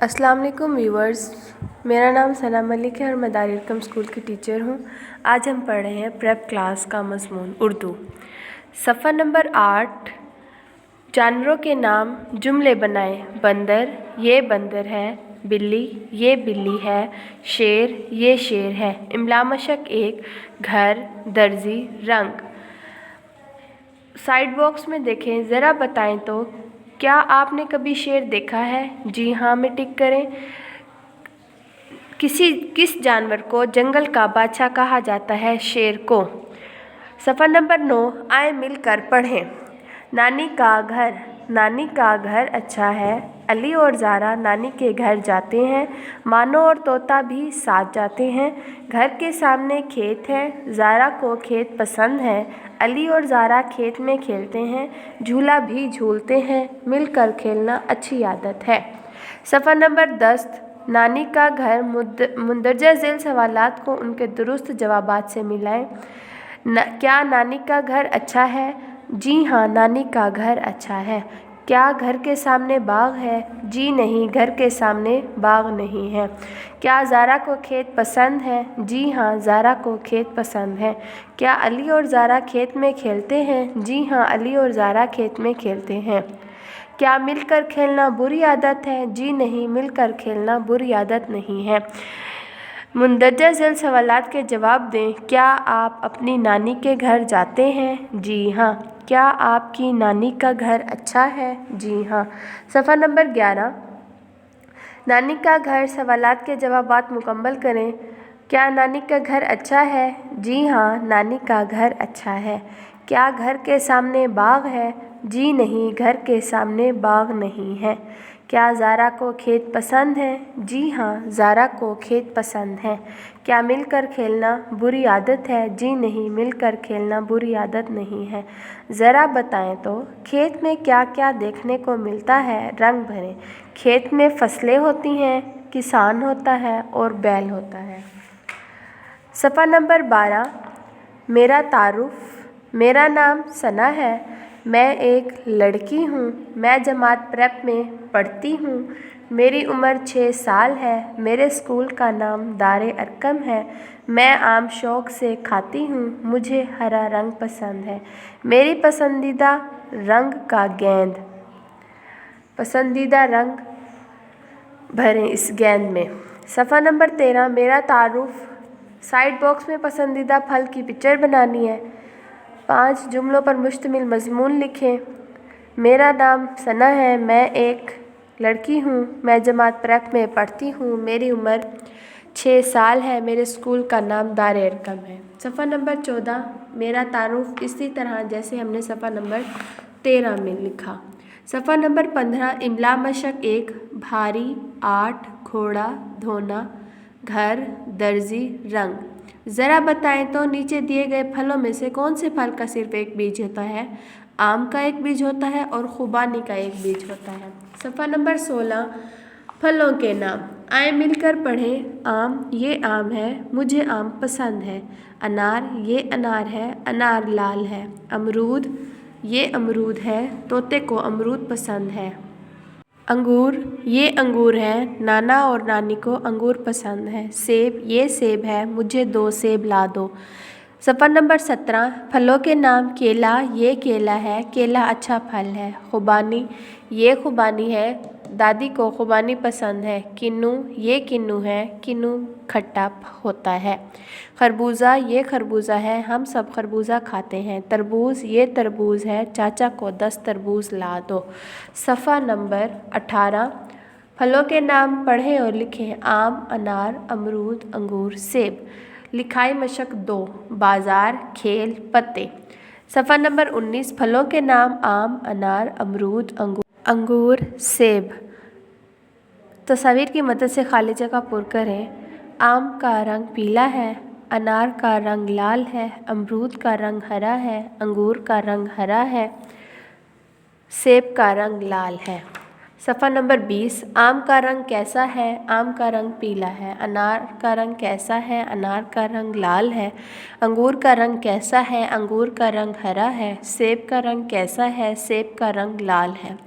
अस्सलाम वालेकुम व्यूवर्स, मेरा नाम सना मलिक है और मैं दारुल अरकम स्कूल की टीचर हूँ। आज हम पढ़ रहे हैं प्रेप क्लास का मज़मून उर्दू। सफ़ा नंबर 8, जानवरों के नाम जुमले बनाएं। बंदर, ये बंदर है। बिल्ली, ये बिल्ली है। शेर, ये शेर है। इमला मशक 1, घर, दर्जी, रंग। साइड बॉक्स में देखें, ज़रा बताएं तो क्या आपने कभी शेर देखा है? जी हाँ में टिक करें। किस जानवर को जंगल का बादशाह कहा जाता है? शेर को। सफ़ा नंबर 9, आए मिलकर पढ़ें। नानी का घर, नानी का घर अच्छा है। अली और ज़ारा नानी के घर जाते हैं। मानो और तोता भी साथ जाते हैं। घर के सामने खेत है, ज़ारा को खेत पसंद है। अली और ज़ारा खेत में खेलते हैं, झूला भी झूलते हैं। मिलकर खेलना अच्छी आदत है। सफ़ा नंबर 10, नानी का घर। मुंदरजा झेल सवालात को उनके दुरुस्त जवाबात से मिलाएं। क्या नानी का घर अच्छा है? जी हाँ, नानी का घर अच्छा है। क्या घर के सामने बाग है? जी नहीं, घर के सामने बाग नहीं है। क्या ज़ारा को खेत पसंद है? जी हाँ, ज़ारा को खेत पसंद है। क्या अली और ज़ारा खेत में खेलते हैं? जी हाँ, अली और ज़ारा खेत में खेलते हैं। क्या मिलकर खेलना बुरी आदत है? जी नहीं, मिलकर खेलना बुरी आदत नहीं है। मुंदरजा झेल सवालात के जवाब दें। क्या आप अपनी नानी के घर जाते हैं? जी हाँ। क्या आपकी नानी का घर अच्छा है? जी हाँ। सफ़ा नंबर 11, नानी का घर सवालात के जवाबात मुकम्मल करें। क्या नानी का घर अच्छा है? जी हाँ, नानी का घर अच्छा है। क्या घर के सामने बाग है? जी नहीं, घर के सामने बाग नहीं है। क्या ज़ारा को खेत पसंद है? जी हाँ, ज़ारा को खेत पसंद है। क्या मिलकर खेलना बुरी आदत है? जी नहीं, मिलकर खेलना बुरी आदत नहीं है। ज़रा बताएं तो खेत में क्या क्या देखने को मिलता है? रंग भरें। खेत में फसलें होती हैं, किसान होता है और बैल होता है। सफ़ा नंबर 12, मेरा तारुफ। मेरा नाम सना है। मैं एक लड़की हूँ। मैं जमात प्रेप में पढ़ती हूँ। मेरी उम्र 6 साल है। मेरे स्कूल का नाम दारुल अरकम है। मैं आम शौक़ से खाती हूँ। मुझे हरा रंग पसंद है। मेरी पसंदीदा रंग का गेंद। पसंदीदा रंग भरें इस गेंद में। सफ़ा नंबर 13, मेरा तारुफ। साइड बॉक्स में पसंदीदा फल की पिक्चर बनानी है। 5 जुमलों पर मुश्तमिल मज़मून लिखें। मेरा नाम सना है। मैं एक लड़की हूँ। मैं जमात प्रेप में पढ़ती हूँ। मेरी उम्र 6 साल है। मेरे स्कूल का नाम दारुल अरकम है। सफ़ा नंबर 14, मेरा तारुफ इसी तरह जैसे हमने सफ़ा नंबर 13 में लिखा। सफ़ा नंबर 15, इमला मशक 1, भारी, 8, घोड़ा, धोना, घर, दर्जी, रंग। ज़रा बताएं तो नीचे दिए गए फलों में से कौन से फल का सिर्फ एक बीज होता है? आम का एक बीज होता है और खुबानी का एक बीज होता है। सफ़ा नंबर 16, फलों के नाम। आए मिलकर पढ़ें। आम, ये आम है। मुझे आम पसंद है। अनार, ये अनार है। अनार लाल है। अमरूद, ये अमरूद है। तोते को अमरूद पसंद है। अंगूर, ये अंगूर है। नाना और नानी को अंगूर पसंद है। सेब, ये सेब है। मुझे 2 सेब ला दो। सफ़ा नंबर 17, फलों के नाम। केला, ये केला है। केला अच्छा फल है। खुबानी, ये खुबानी है। दादी को खुबानी पसंद है। किन्नू, ये किन्नू है। किन्नू खट्टा होता है। खरबूजा, ये खरबूजा है। हम सब खरबूजा खाते हैं। तरबूज, ये तरबूज है। चाचा को 10 तरबूज ला दो। सफ़ा नंबर 18, फलों के नाम पढ़ें और लिखें। आम, अनार, अमरूद, अंगूर, सेब। लिखाई मशक 2, बाज़ार, खेल, पत्ते। सफ़ा नंबर 19, फलों के नाम। आम, अनार, अमरूद, अंगूर, सेब। तस्वीर की मदद से खाली जगह पुर करें। आम का रंग पीला है। अनार का रंग लाल है। अमरूद का रंग हरा है। अंगूर का रंग हरा है। सेब का रंग लाल है। सफ़ा नंबर 20, आम का रंग कैसा है? आम का रंग पीला है। अनार का रंग कैसा है? अनार का रंग लाल है। अंगूर का रंग कैसा है? अंगूर का रंग हरा है। सेब का रंग कैसा है? सेब का रंग लाल है।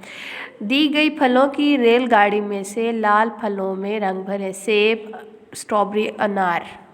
दी गई फलों की रेलगाड़ी में से लाल फलों में रंग भरें। सेब, स्ट्रॉबेरी, अनार।